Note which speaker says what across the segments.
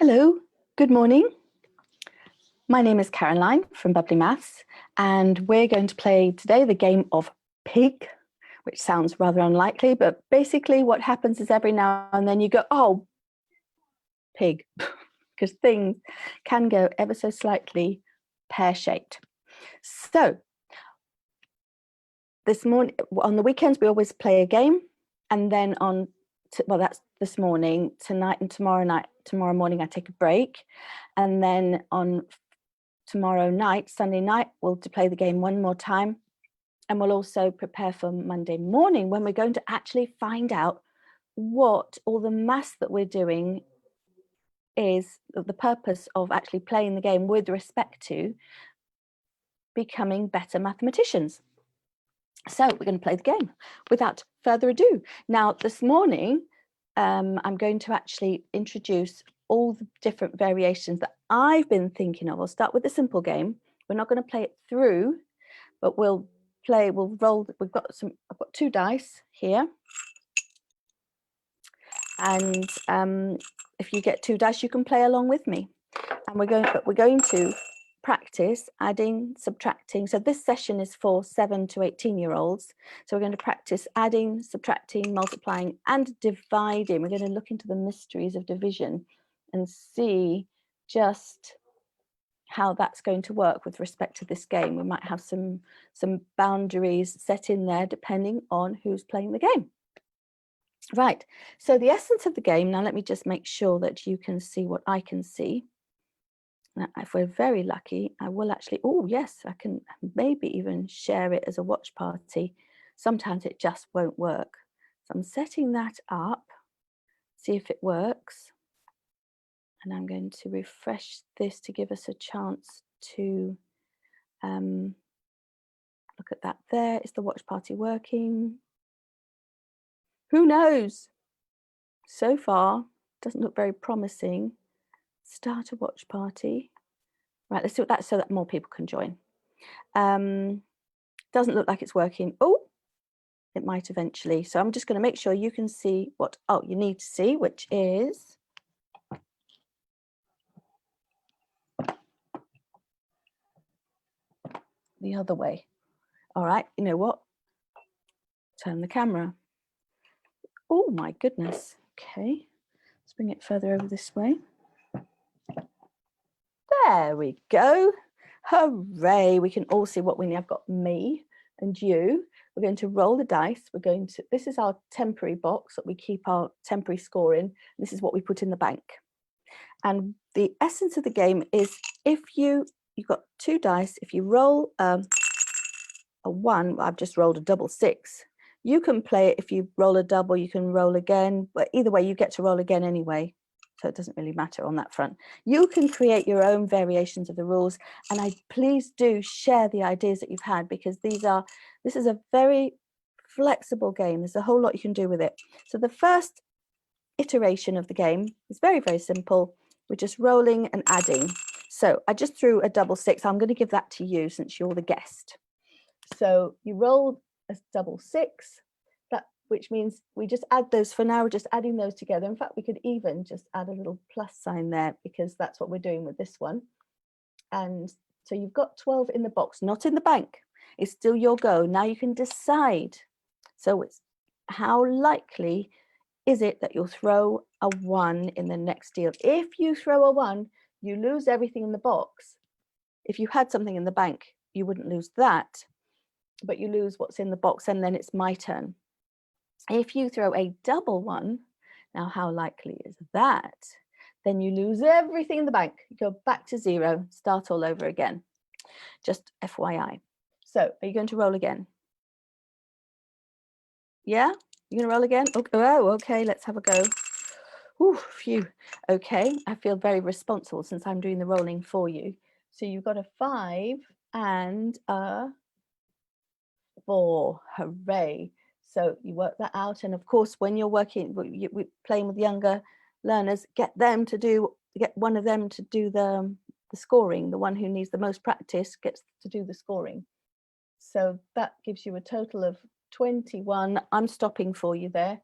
Speaker 1: Hello, good morning. My name is Caroline from Bubbly Maths, and we're going to play today the game of Pig, which sounds rather unlikely, but basically what happens is every now and then you go, oh, pig, because things can go ever so slightly pear-shaped. So this morning, on the weekends, we always play a game, and then that's this morning, tonight and tomorrow morning I take a break, and then on tomorrow night, Sunday night, we'll play the game one more time, and we'll also prepare for Monday morning when we're going to actually find out what all the maths that we're doing is, the purpose of actually playing the game with respect to becoming better mathematicians. So we're going to play the game without further ado. Now, this morning, I'm going to actually introduce all the different variations that I've been thinking of. We'll start with the simple game. We're not going to play it through, but we'll roll. I've got two dice here. And if you get two dice, you can play along with me. And we're going to practice adding, subtracting. So this session is for 7 to 18-year-olds. So we're going to practice adding, subtracting, multiplying, and dividing. We're going to look into the mysteries of division and see just how that's going to work with respect to this game. We might have some boundaries set in there depending on who's playing the game. Right, so the essence of the game, now let me just make sure that you can see what I can see. Now, if we're very lucky, I will actually, oh yes, I can maybe even share it as a watch party. Sometimes it just won't work. So I'm setting that up, see if it works. And I'm going to refresh this to give us a chance to look at that there. Is the watch party working? Who knows? So far, doesn't look very promising. Start a watch party. Right, let's do that so that more people can join. Doesn't look like it's working. Oh, it might eventually. So I'm just going to make sure you can see what you need to see, which is the other way. All right, you know what? Turn the camera. Oh my goodness. Okay, let's bring it further over this way. There we go. Hooray, we can all see what we need. I've got me and you. We're going to roll the dice. This is our temporary box that we keep our temporary score in. This is what we put in the bank. And the essence of the game is if you've got two dice, if you roll a 1, I've just rolled a double 6. You can play it. If you roll a double, you can roll again, but either way, you get to roll again anyway. So it doesn't really matter on that front. You can create your own variations of the rules, and please do share the ideas that you've had, because this is a very flexible game. There's a whole lot you can do with it. So the first iteration of the game is very, very simple. We're just rolling and adding. So I just threw a double 6. I'm going to give that to you since you're the guest. So you rolled a double 6. Which means we just add those for now. We're just adding those together. In fact, we could even just add a little plus sign there, because that's what we're doing with this one. And so you've got 12 in the box, not in the bank. It's still your go. Now you can decide. So it's how likely is it that you'll throw a 1 in the next deal? If you throw a 1, you lose everything in the box. If you had something in the bank, you wouldn't lose that, but you lose what's in the box, and then it's my turn. If you throw a double 1, now how likely is that? Then you lose everything in the bank. You go back to 0, start all over again. Just FYI. So are you going to roll again? Yeah? You're going to roll again? Oh, okay, let's have a go. Ooh, phew. Okay, I feel very responsible since I'm doing the rolling for you. So you've got a 5 and a 4. Hooray. So you work that out, and of course, when you're playing with younger learners, get one of them to do the scoring. The one who needs the most practice gets to do the scoring. So that gives you a total of 21. I'm stopping for you there.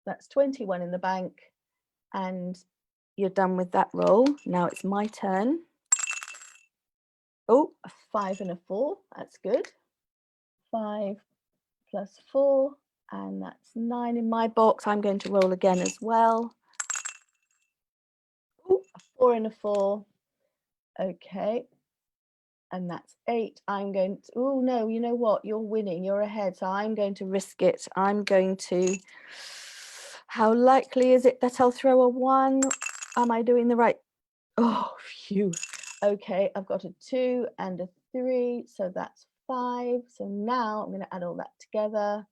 Speaker 1: That's 21 in the bank, and you're done with that roll. Now it's my turn. Oh, a 5 and a 4, that's good. 5 plus 4, and that's 9 in my box. I'm going to roll again as well. Oh, a 4 and a 4. Okay. And that's 8. I'm going to, oh no, you know what? You're winning, you're ahead. So I'm going to risk it. I'm going to, how likely is it that I'll throw a 1? Am I doing the right? Oh, phew. Okay, I've got a 2 and a 3. So that's 5. So now I'm going to add all that together.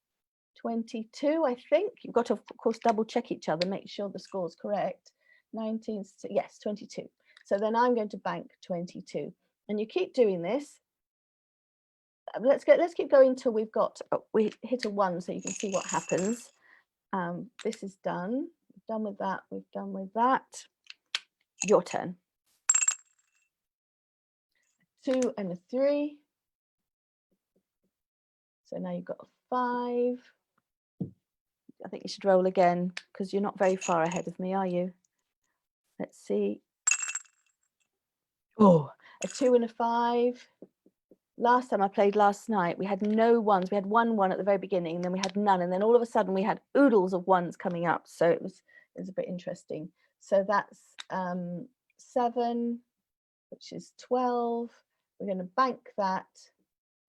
Speaker 1: 22, I think. You've got to, of course, double check each other, make sure the score's correct. 19, yes, 22. So then I'm going to bank 22. And you keep doing this. Let's keep going till we've got, we hit a 1 so you can see what happens. This is done. We've done with that. We've done with that. Your turn. 2 and a 3. So now you've got a 5. I think you should roll again because you're not very far ahead of me, are you? Let's see. Oh, a 2 and a 5. Last time I played last night, we had no 1s. We had 1 at the very beginning, and then we had none. And then all of a sudden we had oodles of 1s coming up. So it was a bit interesting. So that's 7, which is 12. We're going to bank that.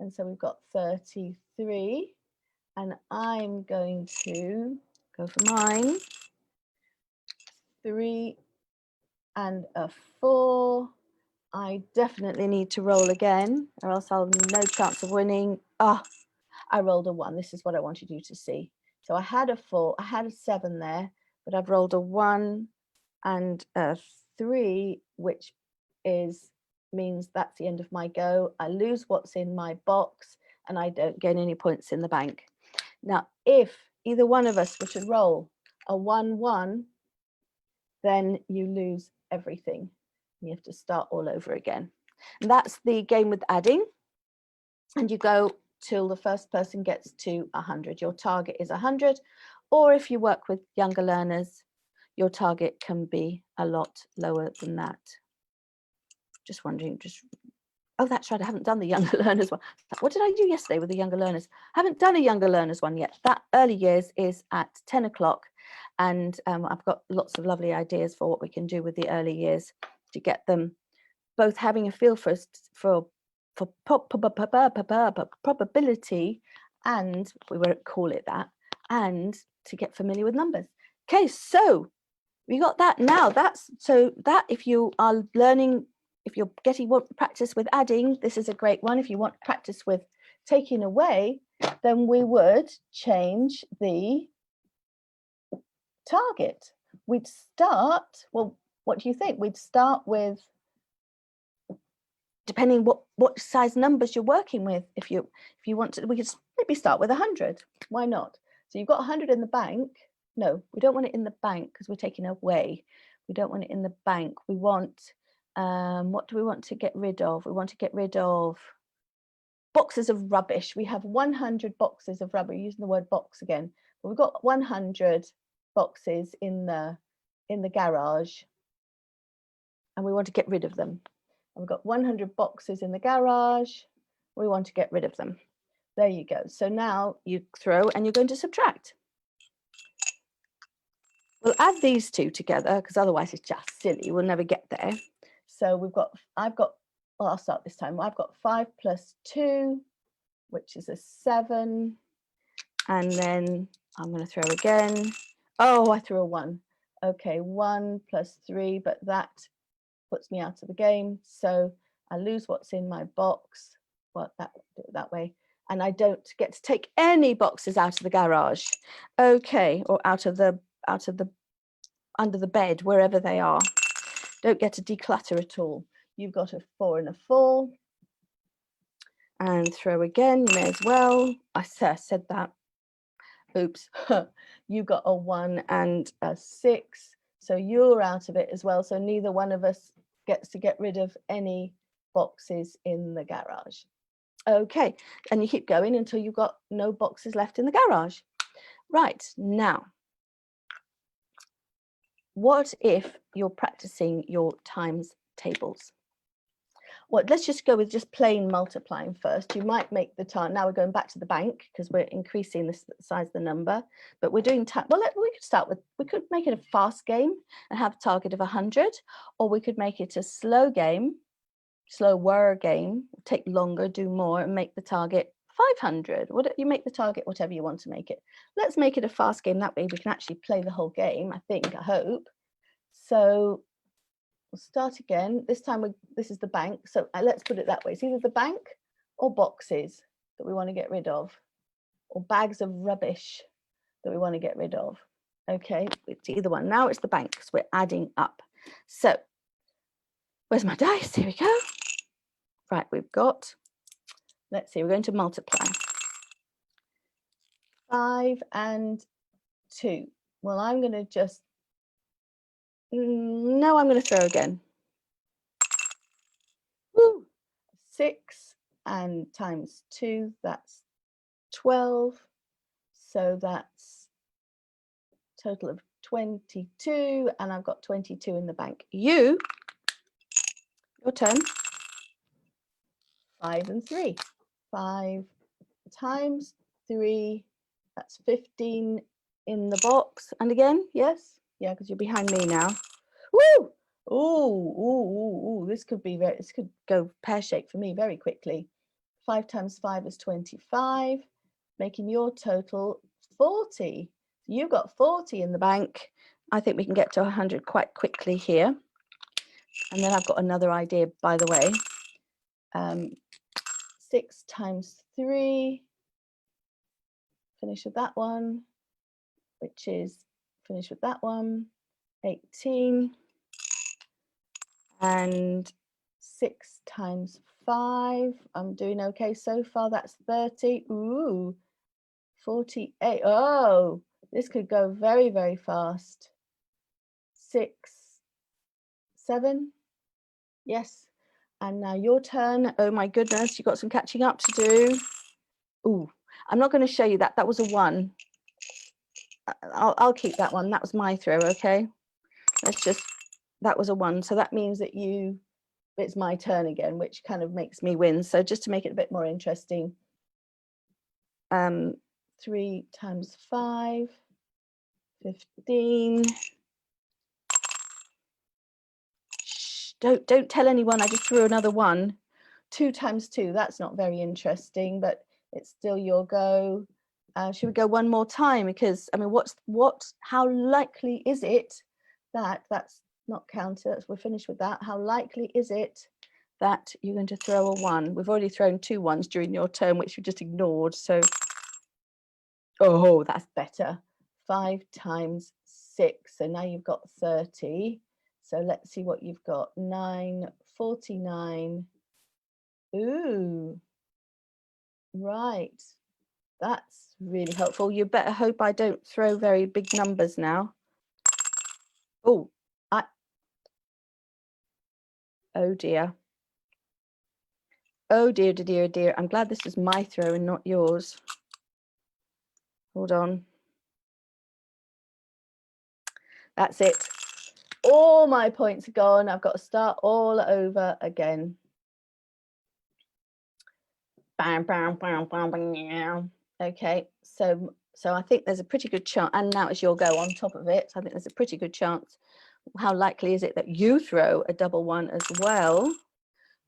Speaker 1: And so we've got 33. And I'm going to go for mine. 3 and a 4. I definitely need to roll again, or else I'll have no chance of winning. Ah, I rolled a 1. This is what I wanted you to see. So I had a 4, I had a 7 there, but I've rolled a 1 and a 3, which means that's the end of my go. I lose what's in my box, and I don't gain any points in the bank. Now, if either one of us were to roll a 1-1, then you lose everything. You have to start all over again. And that's the game with adding. And you go till the first person gets to 100. Your target is 100. Or if you work with younger learners, your target can be a lot lower than that. Just wondering, oh, that's right, I haven't done the younger learners one. What did I do yesterday with the younger learners? I haven't done a younger learners one yet. That early years is at 10 o'clock. And I've got lots of lovely ideas for what we can do with the early years to get them both having a feel for probability, and we won't call it that, and to get familiar with numbers. Okay, so we got that now. So that if you are learning, if you're getting practice with adding, this is a great one. If you want practice with taking away, then we would change the target. We'd start, well, what do you think? We'd start with, depending what size numbers you're working with. If you want to, we could maybe start with 100. Why not? So you've got 100 in the bank. No, we don't want it in the bank because we're taking away. We don't want it in the bank. We want, what do we want to get rid of? We want to get rid of boxes of rubbish. We have 100 boxes of rubbish, using the word box again. But we've got 100 boxes in the garage, and we want to get rid of them. And we've got 100 boxes in the garage. We want to get rid of them. There you go. So now you throw and you're going to subtract. We'll add these two together because otherwise it's just silly. We'll never get there. So well, I'll start this time. I've got 5 plus 2, which is a 7. And then I'm going to throw again. Oh, I threw a 1. Okay, 1 plus 3, but that puts me out of the game. So I lose what's in my box. Well, do it that way. And I don't get to take any boxes out of the garage. Okay, or out of the under the bed, wherever they are. Don't get to declutter at all. You've got a 4 and a 4. And throw again, you may as well. I said that. Oops. You got a 1 and a 6. So you're out of it as well. So neither one of us gets to get rid of any boxes in the garage. Okay, and you keep going until you've got no boxes left in the garage. Right, now, what if you're practicing your times tables? Well, let's just go with just plain multiplying first. You might make the time. Now we're going back to the bank because we're increasing the size of the number, but we're doing time. Well, we could start with, we could make it a fast game and have a target of 100, or we could make it a slow game, slower game, take longer, do more, and make the target 500. What you make the target, whatever you want to make it. Let's make it a fast game. That way we can actually play the whole game, I think, I hope. So we'll start again. This time, this is the bank. So let's put it that way. It's either the bank or boxes that we want to get rid of, or bags of rubbish that we want to get rid of. Okay, it's either one. Now it's the bank because we're adding up. So where's my dice? Here we go. Right, we've got, let's see, we're going to multiply. 5 and 2. Well, I'm going to just, no, I'm going to throw again. Woo! 6 and times 2, that's 12. So that's total of 22, and I've got 22 in the bank. Your turn. 5 and 3. 5 times 3, that's 15 in the box. And again, yes, yeah, because you're behind me now. Woo! Ooh, this could be this could go pear-shaped for me very quickly. 5 times 5 is 25, making your total 40. You got 40 in the bank. I think we can get to 100 quite quickly here. And then I've got another idea, by the way. 6 times 3, finish with that one, which is finish with that one, 18. And 6 times 5, I'm doing okay so far, that's 30. Ooh, 48. Oh, this could go very, very fast. 6, 7, yes. And now your turn. Oh my goodness, you've got some catching up to do. Ooh, I'm not going to show you that. That was a 1. I'll keep that one. That was my throw, okay? Let's just, that was a 1. So that means that it's my turn again, which kind of makes me win. So just to make it a bit more interesting, 3 times 5, 15. Shh, don't tell anyone I just threw another 1. 2 times 2, that's not very interesting, but it's still your go. Should we go one more time? Because I mean, how likely is it that that's not counted? We're finished with that. How likely is it that you're going to throw a 1? We've already thrown 2 1s during your turn, which you just ignored. So, oh, that's better. 5 times 6. So now you've got 30. So let's see what you've got. 9, 49. Ooh, right. That's really helpful. You better hope I don't throw very big numbers now. Oh, oh dear. Oh dear, dear, dear. I'm glad this is my throw and not yours. Hold on. That's it. All my points are gone. I've got to start all over again. Bam, bam, bam, bam, bam. Okay, so I think there's a pretty good chance, and now it's your go on top of it. So I think there's a pretty good chance. How likely is it that you throw a double 1 as well?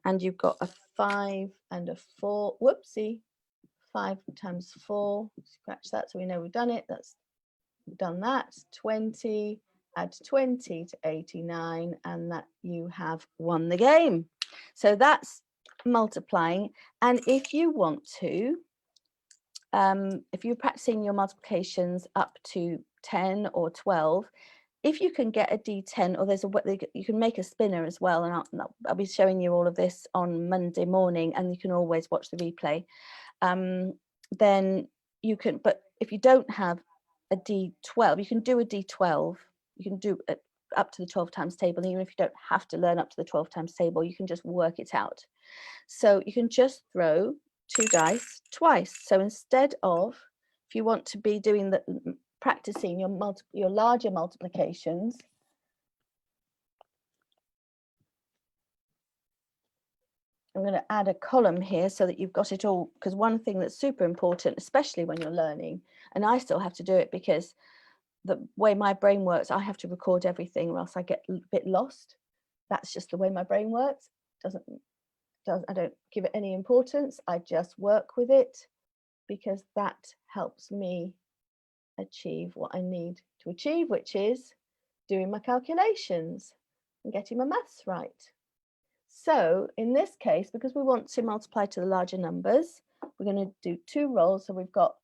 Speaker 1: And you've got a 5 and a 4. Whoopsie. 5 times 4. Scratch that so we know we've done it. We've done that. 20. Add 20 to 89, and that you have won the game. So that's multiplying. And if you want to, if you're practicing your multiplications up to 10 or 12, if you can get a D10, or you can make a spinner as well, and I'll be showing you all of this on Monday morning, and you can always watch the replay. Then you can, but if you don't have a D12, you can do a D12. You can do it up to the 12 times table. And even if you don't have to learn up to the 12 times table, you can just work it out. So you can just throw 2 dice twice. So instead of, if you want to be doing practicing your larger multiplications, I'm going to add a column here so that you've got it all, because one thing that's super important, especially when you're learning, and I still have to do it because the way my brain works, I have to record everything or else I get a bit lost. That's just the way my brain works. I don't give it any importance. I just work with it because that helps me achieve what I need to achieve, which is doing my calculations and getting my maths right. So in this case, because we want to multiply to the larger numbers, we're going to do 2 rolls. So we've got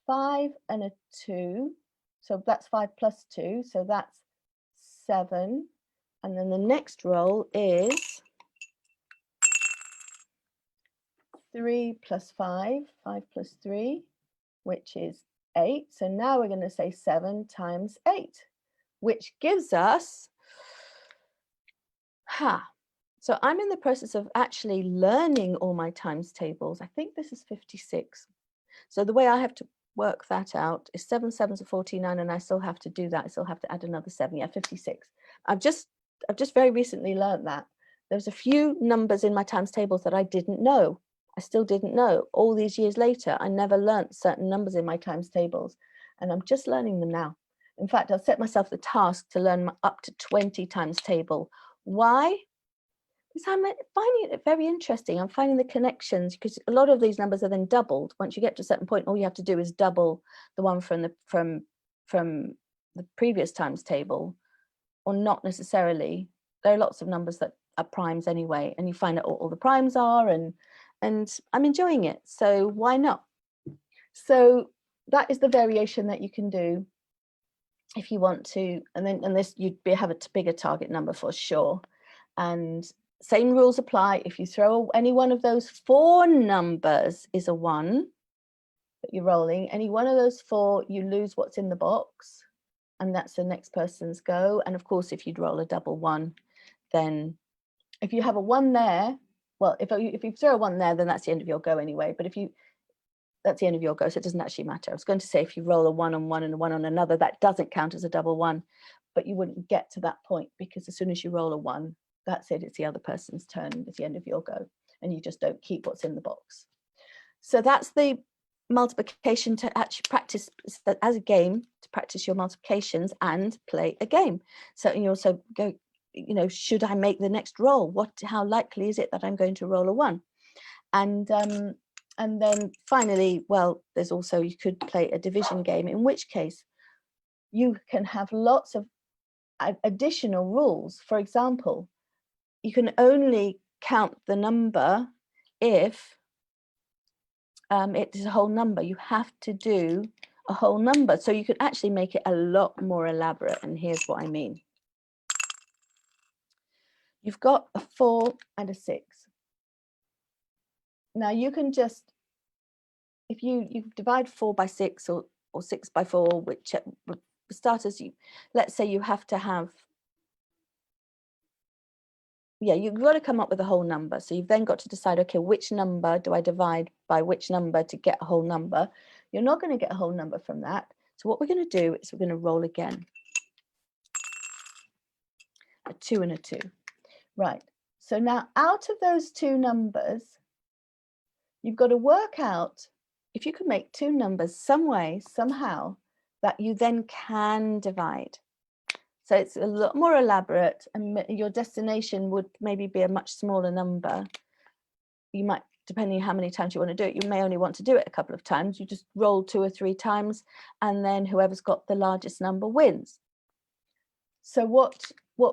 Speaker 1: 5 and a 2. So that's 5 plus 2. So that's 7. And then the next roll is 3 plus 5, 5 plus 3, which is 8. So now we're going to say 7 times 8, which gives us, so I'm in the process of actually learning all my times tables. I think this is 56. So the way I have to work that out is 7 7s are 49, and I still have to do that. I still have to add another 7. Yeah, 56. I've just very recently learned that. There's a few numbers in my times tables that I didn't know. I still didn't know. All these years later, I never learnt certain numbers in my times tables, and I'm just learning them now. In fact, I've set myself the task to learn up to 20 times table. Why? Because I'm finding it very interesting. I'm finding the connections, because a lot of these numbers are then doubled. Once you get to a certain point, all you have to do is double the one from the previous times table, or not necessarily. There are lots of numbers that are primes anyway, and you find out what all the primes are, and I'm enjoying it. So why not? So that is the variation that you can do if you want to, and this you'd have a bigger target number for sure. And same rules apply. If you throw any one of those 4 numbers is a 1 that you're rolling. Any one of those 4, you lose what's in the box, and that's the next person's go. And of course, if you'd roll a double 1, then if you have a 1 there, well, if you throw a 1 there, then that's the end of your go anyway. But that's the end of your go, so it doesn't actually matter. I was going to say if you roll a 1 on one and a 1 on another, that doesn't count as a double 1, but you wouldn't get to that point, because as soon as you roll a 1, that's it, it's the other person's turn, it's the end of your go, and you just don't keep what's in the box. So that's the multiplication to actually practice as a game, to practice your multiplications and play a game. So you also go, should I make the next roll? How likely is it that I'm going to roll a 1? And then finally, well, there's also, you could play a division game, in which case you can have lots of additional rules. For example, you can only count the number if it is a whole number. You have to do a whole number. So you could actually make it a lot more elaborate. And here's what I mean. You've got a 4 and a 6. Now you can just, if you divide 4 by 6 or 6 by 4, which for starters, let's say you have to have, you've got to come up with a whole number. So you've then got to decide, okay, which number do I divide by which number to get a whole number? You're not going to get a whole number from that. So what we're going to do is we're going to roll again. A 2 and a 2. Right. So now out of those 2 numbers, you've got to work out if you can make 2 numbers some way, somehow, that you then can divide. So it's a lot more elaborate, and your destination would maybe be a much smaller number. You might, depending on how many times you want to do it, you may only want to do it a couple of times. You just roll 2 or 3 times, and then whoever's got the largest number wins. So what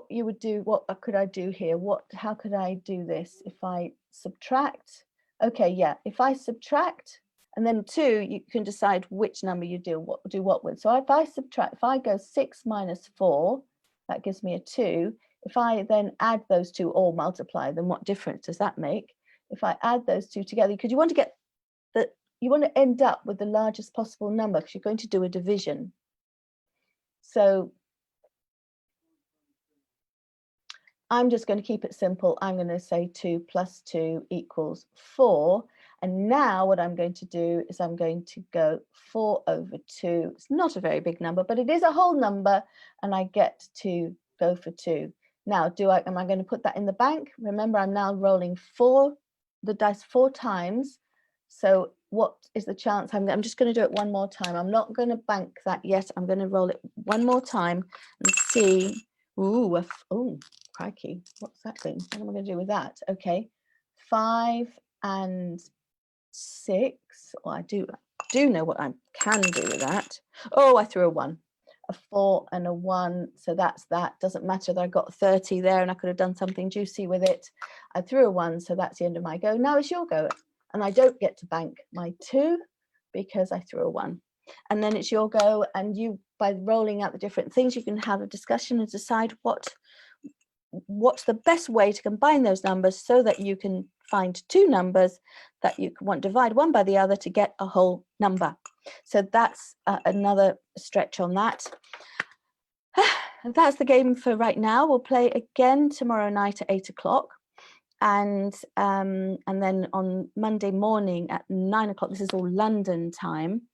Speaker 1: you would do, what could I do here? How could I do this? If I subtract, okay, yeah, if I subtract, and then 2, you can decide which number you do what with. So if I subtract, if I go 6 minus 4, that gives me a 2. If I then add those 2 or multiply them, what difference does that make? If I add those 2 together, because you want to end up with the largest possible number, because you're going to do a division. So I'm just going to keep it simple. I'm going to say 2 plus 2 equals 4. And now what I'm going to do is I'm going to go 4 over 2. It's not a very big number, but it is a whole number, and I get to go for 2. Now, am I going to put that in the bank? Remember, I'm now rolling the dice 4 times. So what is the chance? I'm just going to do it one more time. I'm not going to bank that yet. I'm going to roll it one more time and see. Ooh, oh, crikey. What's that thing? What am I going to do with that? Okay. 5 and 6. Well, I do know what I can do with that. Oh, I threw a 1. A 4 and a 1, so that's that. Doesn't matter that I got 30 there and I could have done something juicy with it. I threw a 1, so that's the end of my go. Now it's your go, and I don't get to bank my 2 because I threw a 1. And then it's your go, and you, by rolling out the different things, you can have a discussion and decide what's the best way to combine those numbers so that you can find 2 numbers that you want to divide one by the other to get a whole number. So that's another stretch on that. That's the game for right now. We'll play again tomorrow night at 8 o'clock. And then on Monday morning at 9 o'clock, this is all London time.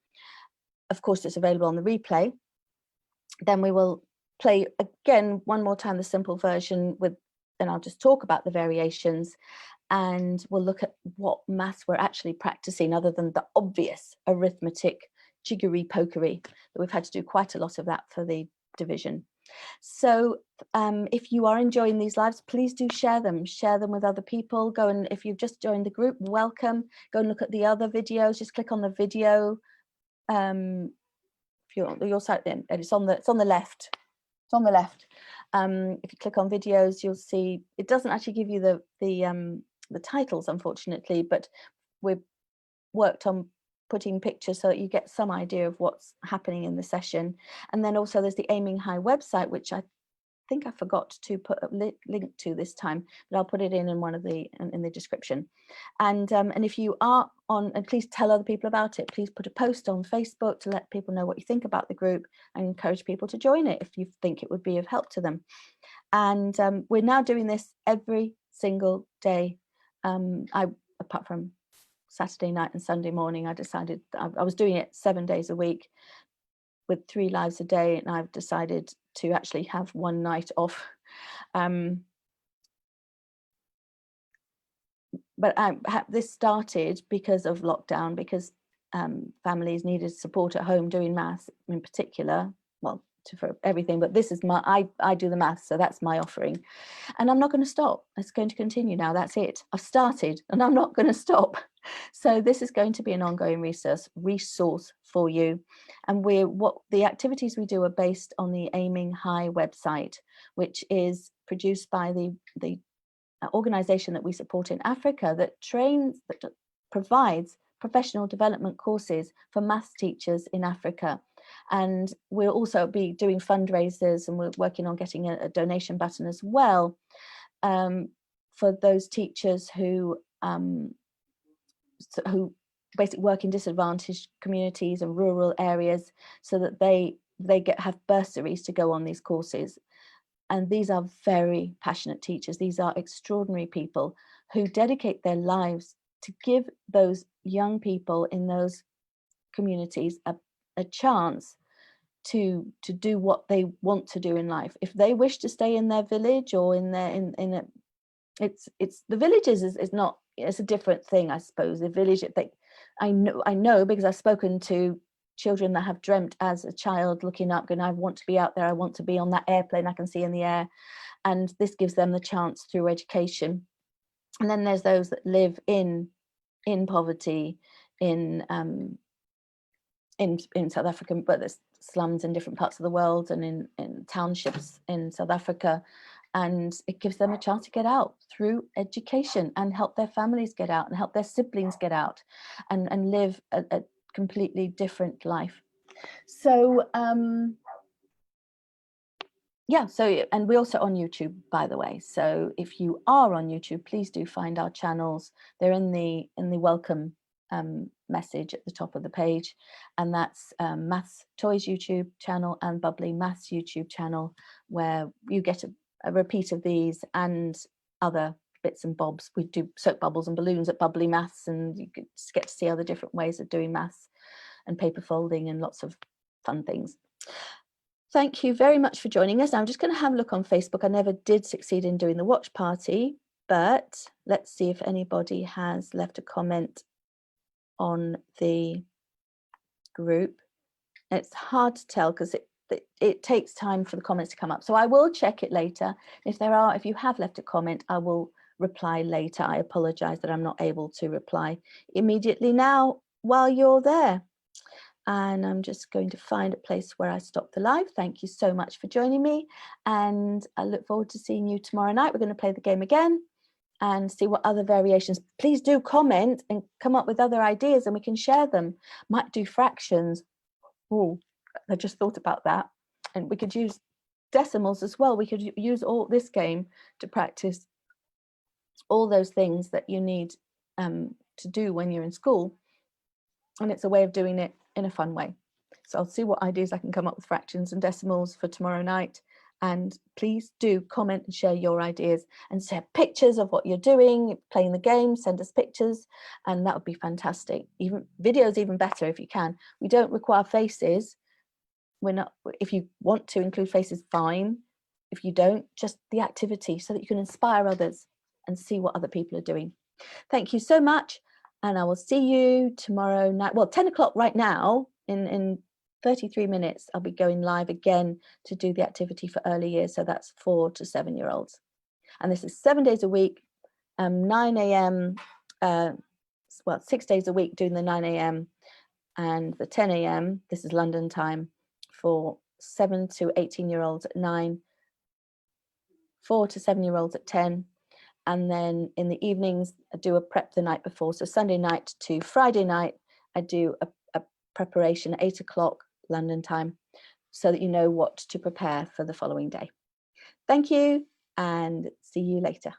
Speaker 1: Of course, it's available on the replay. Then we will play again one more time the simple version then I'll just talk about the variations, and we'll look at what maths we're actually practicing other than the obvious arithmetic jiggery pokery that we've had to do quite a lot of that for the division. So if you are enjoying these lives, please do share them with other people. Go, and if you've just joined the group, welcome. Go and look at the other videos. Just click on the video. If you're on your side, then it's on the left. It's on the left. If you click on videos, you'll see it doesn't actually give you the titles, unfortunately, but we've worked on putting pictures so that you get some idea of what's happening in the session. And then also there's the Aiming High website, which I think I forgot to put a link to this time, but I'll put it in one of in the description. And if you are on, and please tell other people about it. Please put a post on Facebook to let people know what you think about the group, and encourage people to join it if you think it would be of help to them. And we're now doing this every single day. Apart from Saturday night and Sunday morning, I decided I was doing it 7 days a week with 3 lives a day, and I've decided to actually have one night off. But this started because of lockdown, because families needed support at home doing maths in particular. Well, for everything, but this is I do the maths, so that's my offering, and I'm not going to stop. It's going to continue now. That's it. I've started, and I'm not going to stop. So this is going to be an ongoing resource for you. And the activities we do are based on the Aiming High website, which is produced by the organization that we support in Africa that provides professional development courses for maths teachers in Africa. And we'll also be doing fundraisers, and we're working on getting a donation button as well for those teachers who basically work in disadvantaged communities and rural areas, so that they have bursaries to go on these courses. And these are very passionate teachers. These are extraordinary people who dedicate their lives to give those young people in those communities a chance to do what they want to do in life. If they wish to stay in their village or it's the villages is not, it's a different thing, I suppose. The village, I know because I've spoken to children that have dreamt as a child, looking up, going, I want to be out there, I want to be on that airplane I can see in the air. And this gives them the chance through education. And then there's those that live in poverty in South Africa, but there's slums in different parts of the world, and in townships in South Africa. And it gives them a chance to get out through education, and help their families get out, and help their siblings get out, and live a completely different life. So yeah, and we're also on YouTube, by the way. So if you are on YouTube, please do find our channels. They're in the welcome message at the top of the page, and that's Maths Toys YouTube channel and Bubbly Maths YouTube channel, where you get a repeat of these and other bits and bobs. We do soap bubbles and balloons at Bubbly Maths, and you get to see other different ways of doing maths and paper folding and lots of fun things. thank you very much for joining us. I'm just going to have a look on Facebook. I never did succeed in doing the watch party, but let's see if anybody has left a comment on the group. It's hard to tell because it takes time for the comments to come up. So I will check it later. If you have left a comment, I will reply later. I apologize that I'm not able to reply immediately now while you're there. And I'm just going to find a place where I stop the live. Thank you so much for joining me. And I look forward to seeing you tomorrow night. We're going to play the game again and see what other variations. Please do comment and come up with other ideas and we can share them. Might do fractions. Oh, I just thought about that. And we could use decimals as well. We could use all this game to practice all those things that you need to do when you're in school. And it's a way of doing it in a fun way. So I'll see what ideas I can come up with fractions and decimals for tomorrow night. And please do comment and share your ideas and share pictures of what you're doing, playing the game, send us pictures, and that would be fantastic. Even videos, even better if you can. We don't require faces. We're not, if you want to include faces, fine. If you don't, just the activity so that you can inspire others and see what other people are doing. Thank you so much. And I will see you tomorrow night. Well, 10 o'clock right now, in 33 minutes, I'll be going live again to do the activity for early years. So that's 4 to 7 year olds. And this is 7 days a week, 9 a.m. Well, 6 days a week doing the 9 a.m. and the 10 a.m. This is London time for 7 to 18 year olds at 9, 4 to 7 year olds at 10. And then in the evenings, I do a prep the night before. So Sunday night to Friday night, I do a preparation at 8 o'clock London time so that you know what to prepare for the following day. Thank you and see you later.